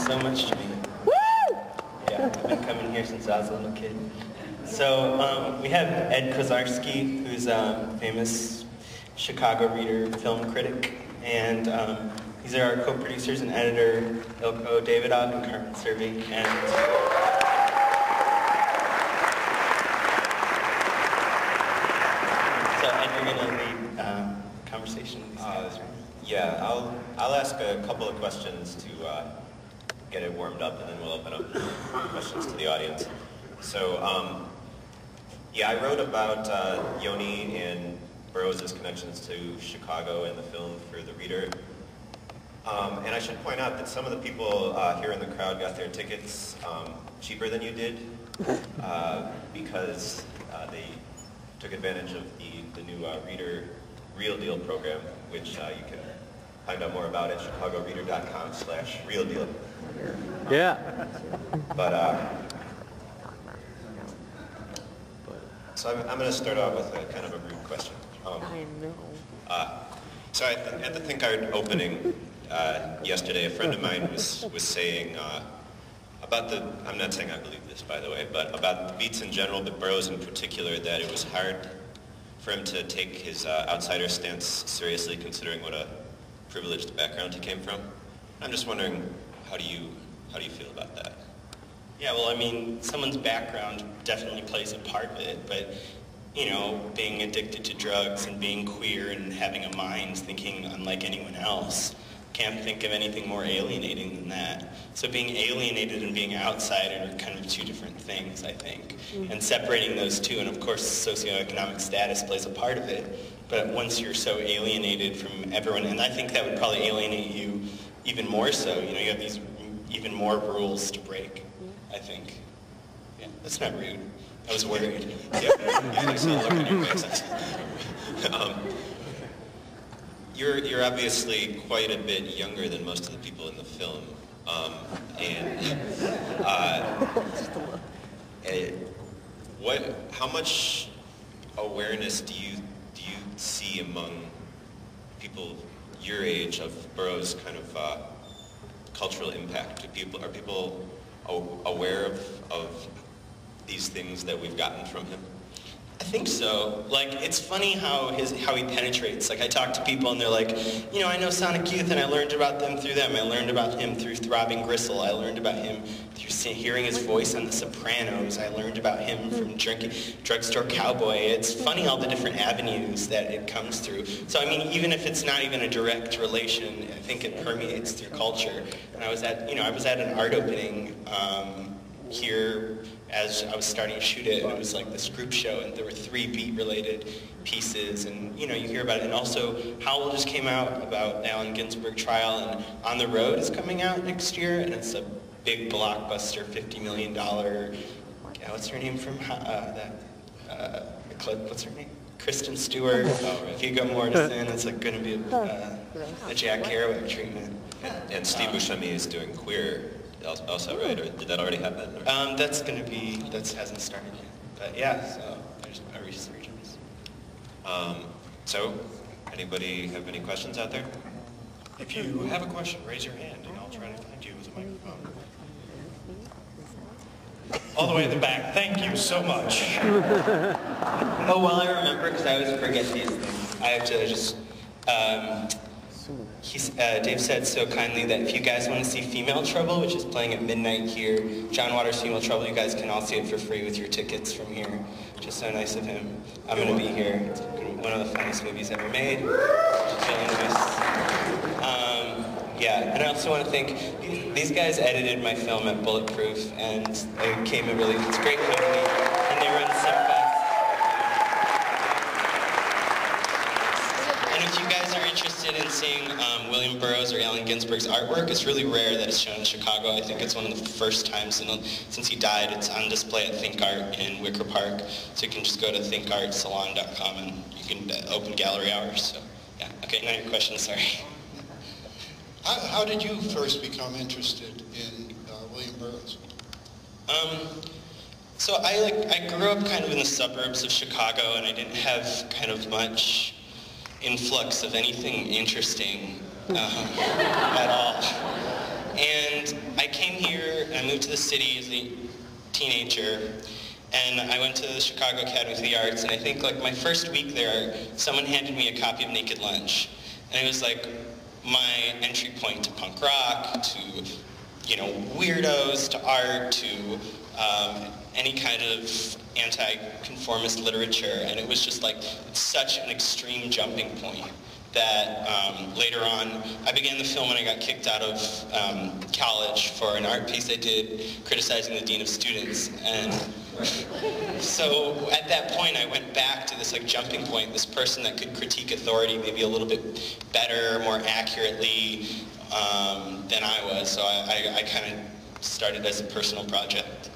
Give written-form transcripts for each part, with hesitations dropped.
so much to me. Yeah, I've been coming here since I was a little kid. So we have Ed Kozarski, who's a famous Chicago reader, film critic, and these are our co-producers and editor, Ilko Davidov and Carmen Servi. And so Ed, you're going to lead conversation with these guys, right? Yeah, I'll ask a couple of questions to get it warmed up, and then we'll open up questions to the audience. So, yeah, I wrote about Yony and Burroughs' connections to Chicago in the film for the reader. And I should point out that some of the people here in the crowd got their tickets cheaper than you did because they took advantage of the new Reader Real Deal program, which you can find out more about at chicagoreader.com/realdeal. Yeah. But so I'm going to start off with a kind of a rude question. I know. So at the Think Art opening yesterday, a friend of mine was saying about the, I'm not saying I believe this, by the way, but about the Beats in general, but Burroughs in particular, that it was hard for him to take his outsider stance seriously, considering what a privileged background he came from. I'm just wondering, how do you feel about that? Yeah, well, I mean, someone's background definitely plays a part of it, but, you know, being addicted to drugs and being queer and having a mind thinking unlike anyone else, can't think of anything more alienating than that. So being alienated and being outsider are kind of two different things, I think. And separating those two, and of course socioeconomic status plays a part of it, but once you're so alienated from everyone, and I think that would probably alienate you even more so, you know, you have these even more rules to break, I think. Yeah, that's not rude. I was worried. Yeah, I saw a look on your face. You're obviously quite a bit younger than most of the people in the film, how much awareness do you see among people your age of Burroughs' kind of cultural impact? Are people aware of these things that we've gotten from him? I think so. Like, it's funny how he penetrates. Like, I talk to people and they're like, you know, I know Sonic Youth and I learned about them through them. I learned about him through Throbbing Gristle. I learned about him through hearing his voice on The Sopranos. I learned about him from drinking Drugstore Cowboy. It's funny all the different avenues that it comes through. So, I mean, even if it's not even a direct relation, I think it permeates through culture. And I was at an art opening here as I was starting to shoot it, and it was like this group show, and there were 3 beat-related pieces, and you know, you hear about it. And also, Howl just came out about the Allen Ginsberg trial, and On the Road is coming out next year, and it's a big blockbuster, $50 million. What's her name from what's her name? Kristen Stewart. Viggo Mortensen. It's like going to be a Jack Kerouac treatment. And Steve Buscemi is doing Queer. Also, right? Or did that already happen? That hasn't started yet. But yeah, so there's a resurgence. So, anybody have any questions out there? If you have a question, raise your hand and I'll try to find you with a microphone. All the way at the back. Thank you so much. Oh, well, I remember, because I always forget these things. I have to just... Dave said so kindly that if you guys want to see Female Trouble, which is playing at midnight here, John Waters' Female Trouble, you guys can all see it for free with your tickets from here. Just so nice of him. I'm going to be here. It's one of the funniest movies ever made. Really nice. Yeah, and I also want to thank, these guys edited my film at Bulletproof, and they came in really, it's a great company, and they run some interested in seeing William Burroughs or Allen Ginsberg's artwork. It's really rare that it's shown in Chicago. I think it's one of the first times since he died. It's on display at Think Art in Wicker Park. So you can just go to thinkartsalon.com and you can open gallery hours. So yeah, okay, now your question, sorry. How did you first become interested in William Burroughs? So I grew up kind of in the suburbs of Chicago, and I didn't have kind of much influx of anything interesting at all. And I came moved to the city as a teenager, and I went to the Chicago Academy of the Arts, and I think like my first week there, someone handed me a copy of Naked Lunch, and it was like my entry point to punk rock, to, you know, weirdos, to art, to any kind of anti-conformist literature, and it was just like such an extreme jumping point that later on, I began the film when I got kicked out of college for an art piece I did criticizing the dean of students. And so at that point, I went back to this like jumping point, this person that could critique authority maybe a little bit better, more accurately than I was. So I kind of started as a personal project.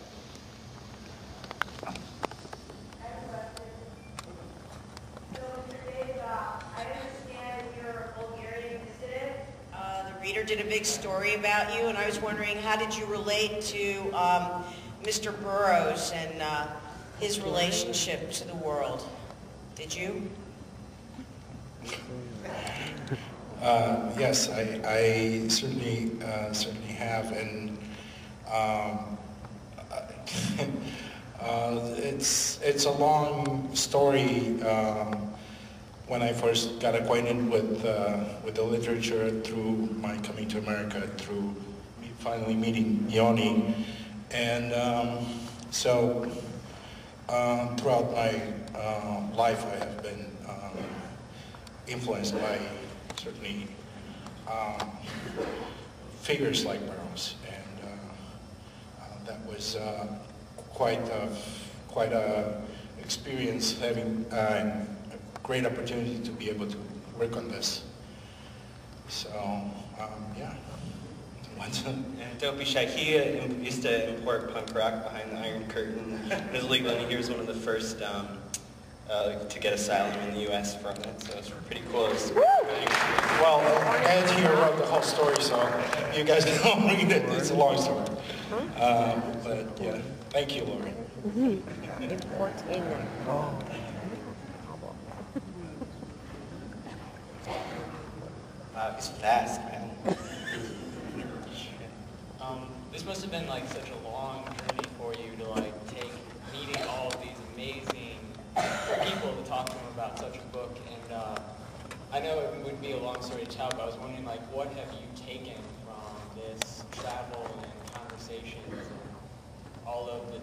Reader did a big story about you, and I was wondering, how did you relate to Mr. Burroughs and his relationship to the world? Did you? Yes, I certainly have, and it's a long story. When I first got acquainted with the literature through my coming to America, through finally meeting Yony, and so throughout my life I have been influenced by certainly figures like Burroughs, and that was quite a experience, having great opportunity to be able to work on this. So, yeah. And don't be shy. He used to import punk rock behind the Iron Curtain. It was legal, and he was one of the first to get asylum in the U.S. from it. So it's pretty cool. Well, Ed here wrote the whole story, so you guys don't read it. It's a long story. But yeah, thank you, Lori. Import in. He's fast, man. This must have been like such a long journey for you to like take meeting all of these amazing people to talk to them about such a book. And I know it would be a long story to tell, but I was wondering, like, what have you taken from this travel and conversations and all of the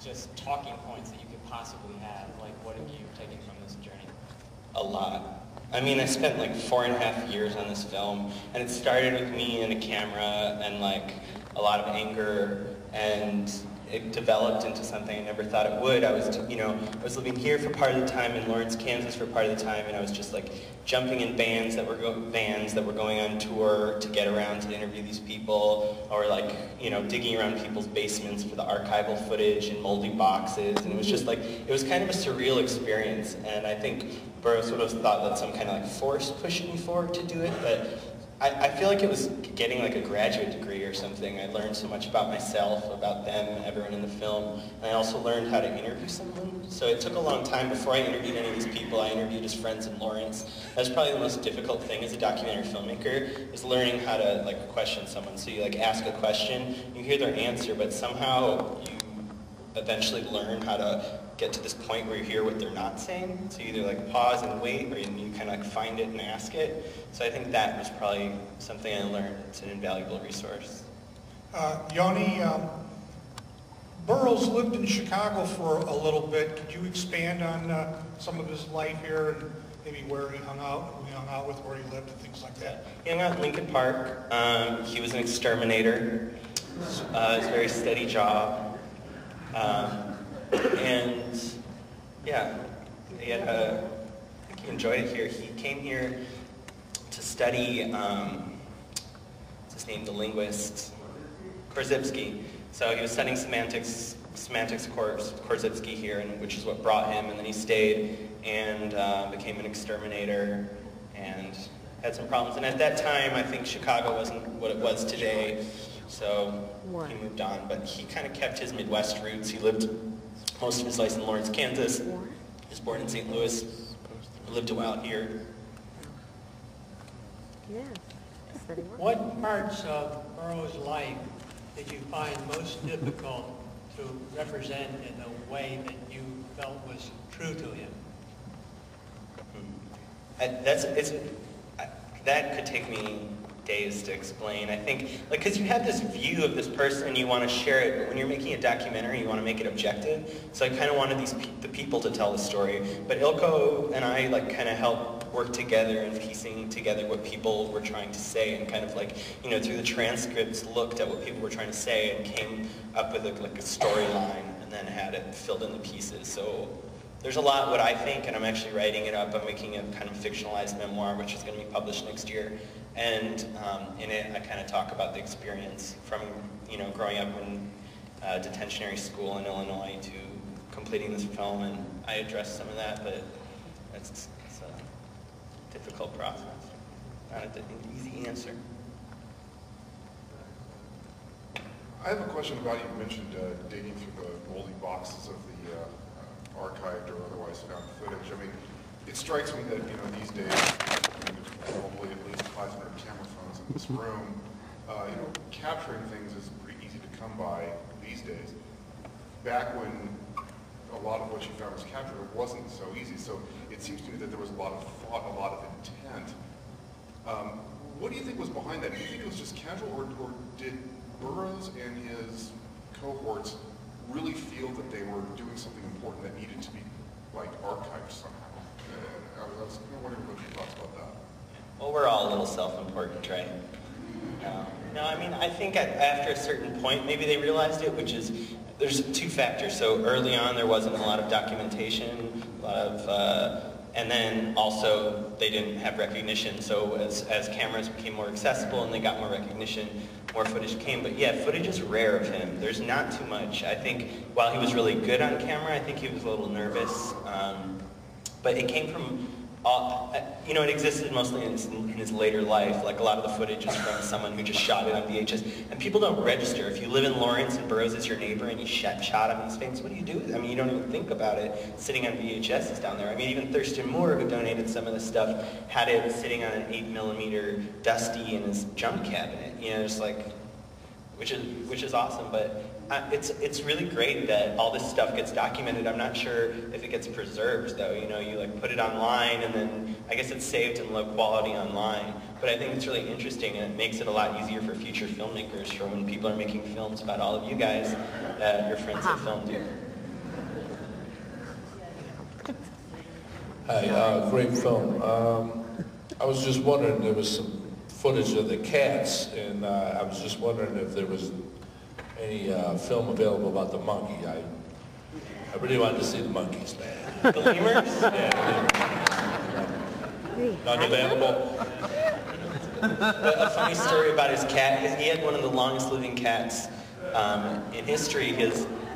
just talking points that you could possibly have? Like, what have you taken from this journey? A lot. I mean, I spent like 4.5 years on this film, and it started with me and a camera and like a lot of anger, and it developed into something I never thought it would. I was living here for part of the time, in Lawrence, Kansas for part of the time, and I was just like jumping in vans that were going on tour to get around to interview these people, or like, you know, digging around people's basements for the archival footage in moldy boxes, and it was just like, it was kind of a surreal experience, and I think Burroughs would have thought that some kind of like force pushed me forward to do it, but I feel like it was getting like a graduate degree or something. I learned so much about myself, about them, everyone in the film, and I also learned how to interview someone. So it took a long time before I interviewed any of these people. I interviewed his friends in Lawrence. That's probably the most difficult thing as a documentary filmmaker, is learning how to like question someone. So you like ask a question, you hear their answer, but somehow you eventually learn how to get to this point where you hear what they're not saying. So you either like pause and wait, or you kind of like find it and ask it. So I think that was probably something I learned. It's an invaluable resource. Yony, Burroughs lived in Chicago for a little bit. Could you expand on some of his life here, and maybe where he hung out, who he hung out with, where he lived, and things like that? He hung out in Lincoln Park. He was an exterminator. It was a very steady job. And yeah, I think he enjoyed it here. He came here to study, what's his name, the linguist, Korzybski. So he was studying semantics Korzybski here, and which is what brought him, and then he stayed and became an exterminator and had some problems. And at that time, I think Chicago wasn't what it was today, so he moved on. But he kind of kept his Midwest roots. He lived most of his life in Lawrence, Kansas. He was born in St. Louis. Lived a while here. Yeah. What parts of Burroughs' life did you find most difficult to represent in a way that you felt was true to him? That could take me days to explain. I think, like, because you have this view of this person and you want to share it, but when you're making a documentary, you want to make it objective. So I kind of wanted the people to tell the story. But Ilko and I, like, kind of helped work together and piecing together what people were trying to say, and kind of, like, you know, through the transcripts, looked at what people were trying to say and came up with a storyline, and then had it filled in the pieces. So there's a lot what I think, and I'm actually writing it up. I'm making a kind of fictionalized memoir, which is going to be published next year. And in it, I kind of talk about the experience from, you know, growing up in detentionary school in Illinois to completing this film. And I address some of that, but it's a difficult process. Not an easy answer. I have a question about, you mentioned digging through the moldy boxes of the archived or otherwise found footage. I mean, it strikes me that, you know, these days, I mean, there's probably at least 500 camera phones in this room. You know, capturing things is pretty easy to come by these days. Back when a lot of what you found was captured, it wasn't so easy. So it seems to me that there was a lot of thought, a lot of intent. What do you think was behind that? Do you think it was just casual, or did Burroughs and his cohorts really feel that they were doing something important that needed to be, like, archived somehow? I was kind of wondering what your thoughts about that. Well, we're all a little self-important, right? No, I mean, I think after a certain point, maybe they realized it, which is, there's two factors. So early on, there wasn't a lot of documentation, a lot of, and then also they didn't have recognition. So as cameras became more accessible and they got more recognition, more footage came. But yeah, footage is rare of him. There's not too much. I think while he was really good on camera, I think he was a little nervous. But it came from, you know, it existed mostly in his later life. Like, a lot of the footage is from someone who just shot it on VHS. And people don't register. If you live in Lawrence and Burroughs is your neighbor and you shot on these things, what do you do with it? I mean, you don't even think about it sitting on VHSs down there. I mean, even Thurston Moore, who donated some of this stuff, had it sitting on an 8mm Dusty in his junk cabinet. You know, just like, which is awesome. But it's really great that all this stuff gets documented. I'm not sure if it gets preserved, though. You know, you, like, put it online, and then I guess it's saved in low quality online. But I think it's really interesting, and it makes it a lot easier for future filmmakers, for when people are making films about all of you guys that your friends have filmed you. Hi, great film. I was just wondering, there was some footage of the cats, and I was just wondering if there was any film available about the monkey. I really wanted to see the monkeys, man. The lemurs? Yeah, the lemurs. Not available? A funny story about his cat is he had one of the longest living cats in history.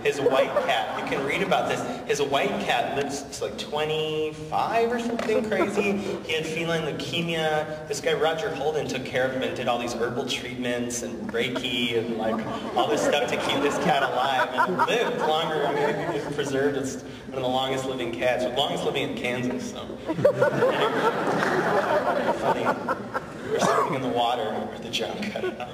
His white cat, you can read about this, his white cat lives like 25 or something crazy. He had feline leukemia. This guy Roger Holden took care of him and did all these herbal treatments and Reiki and, like, all this stuff to keep this cat alive, and lived longer. I mean, it's preserved. It's one of the longest living cats, longest living in Kansas. So funny. We were swimming in the water or the junk. I don't know.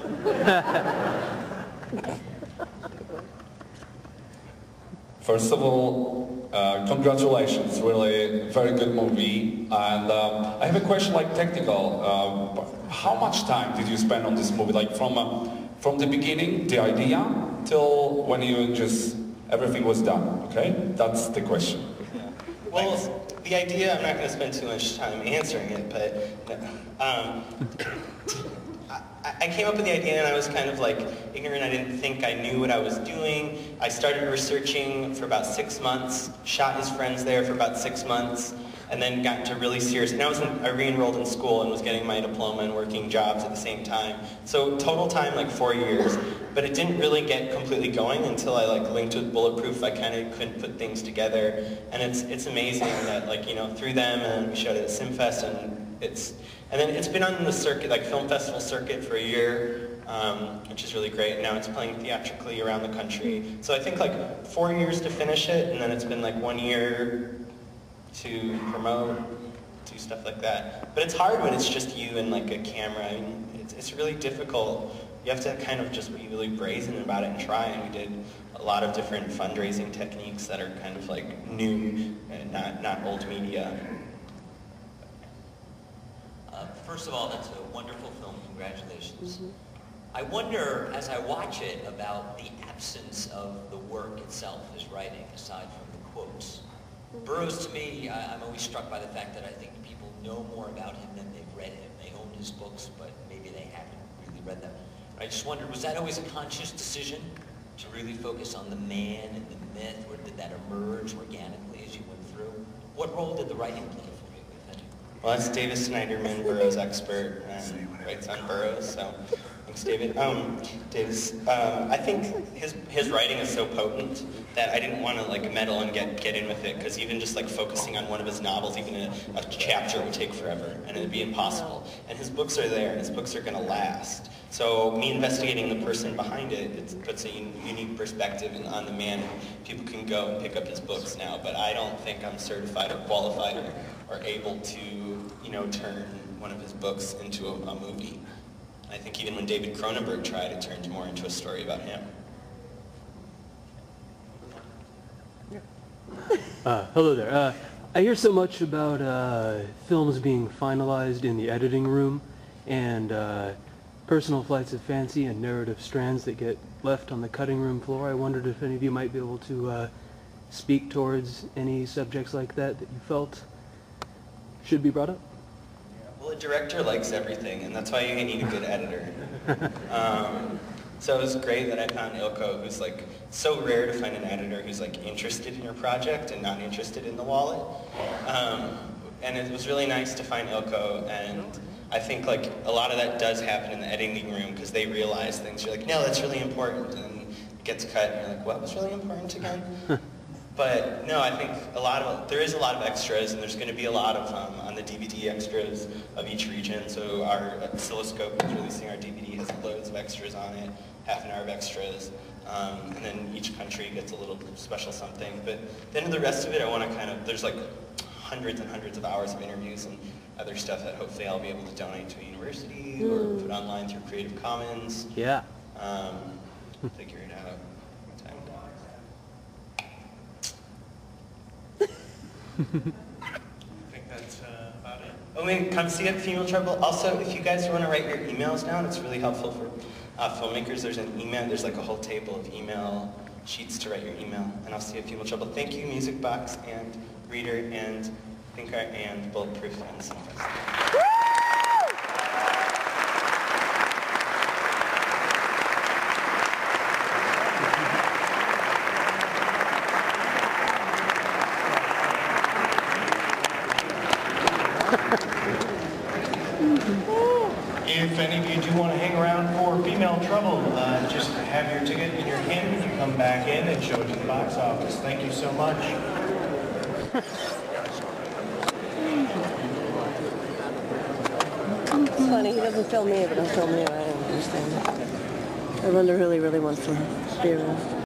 First of all, congratulations, really very good movie. And I have a question, like, technical. How much time did you spend on this movie? Like, from the beginning, the idea, till when you just, everything was done, okay? That's the question. Well, the idea, I'm not going to spend too much time answering it, but I came up with the idea and I was kind of, like, ignorant. I didn't think I knew what I was doing. I started researching for about 6 months, shot his friends there for about 6 months, and then got into really serious, and I re-enrolled in school and was getting my diploma and working jobs at the same time. So total time, like, 4 years. But it didn't really get completely going until I, like, linked with Bulletproof. I kind of couldn't put things together. And it's amazing that, like, you know, through them, and we showed it at SimFest, and then it's been on the circuit, like, film festival circuit, for a year, which is really great. And now it's playing theatrically around the country. So I think, like, 4 years to finish it, and then it's been, like, 1 year to promote, do stuff like that. But it's hard when it's just you and, like, a camera. I mean, it's really difficult you have to kind of just be really brazen about it and try, and we did a lot of different fundraising techniques that are kind of like new and not old media. First of all, that's a wonderful film. Congratulations. I wonder, as I watch it, about the absence of the work itself, his writing, aside from the quotes. Burroughs, to me, I'm always struck by the fact that I think people know more about him than they've read him. They own his books, but maybe they haven't really read them. I just wondered, was that always a conscious decision to really focus on the man and the myth, or did that emerge organically as you went through? What role did the writing play for you, if any? Well, that's Davis Snyderman, Burroughs expert, and writes on Burroughs, so thanks, David. Davis, I think his writing is so potent that I didn't want to like meddle and get in with it, because even just like focusing on one of his novels, even a chapter would take forever, and it'd be impossible. And his books are there, and his books are going to last. So me investigating the person behind it, it puts a unique perspective on the man. People can go and pick up his books now, but I don't think I'm certified or qualified or able to, turn one of his books into a movie. I think even when David Cronenberg tried, it turned more into a story about him. Hello there. I hear so much about films being finalized in the editing room, and personal flights of fancy and narrative strands that get left on the cutting room floor. I wondered if any of you might be able to speak towards any subjects like that you felt should be brought up. Well, a director likes everything, and that's why you need a good editor. So it was great that I found Ilko, who's like, so rare to find an editor who's like interested in your project and not interested in the wallet. And it was really nice to find Ilko, and I think like a lot of that does happen in the editing room because they realize things. You're like, no, that's really important, and it gets cut, and you're like, what was really important again? But no, I think there is a lot of extras, and there's going to be a lot of on the DVD extras of each region. So our oscilloscope is releasing our DVD, has loads of extras on it, half an hour of extras, and then each country gets a little special something. But then the rest of it, I want to there's like hundreds and hundreds of hours of interviews and other stuff that hopefully I'll be able to donate to a university or put online through Creative Commons. Yeah. Figure it out. I think that's about it. Oh, wait, come see it at Female Trouble. Also, if you guys want to write your emails down, it's really helpful for filmmakers. There's an email, there's like a whole table of email sheets to write your email. And I'll see you at Female Trouble. Thank you, Music Box and Reader and Thinker and Bulletproof and Cinefest. If any of you do want to hang around for Female Trouble, just have your ticket in your hand when you come back in and show it to the box office. Thank you so much. It's funny, he doesn't film me, but he'll film you. I don't understand. I wonder who he really wants to be around.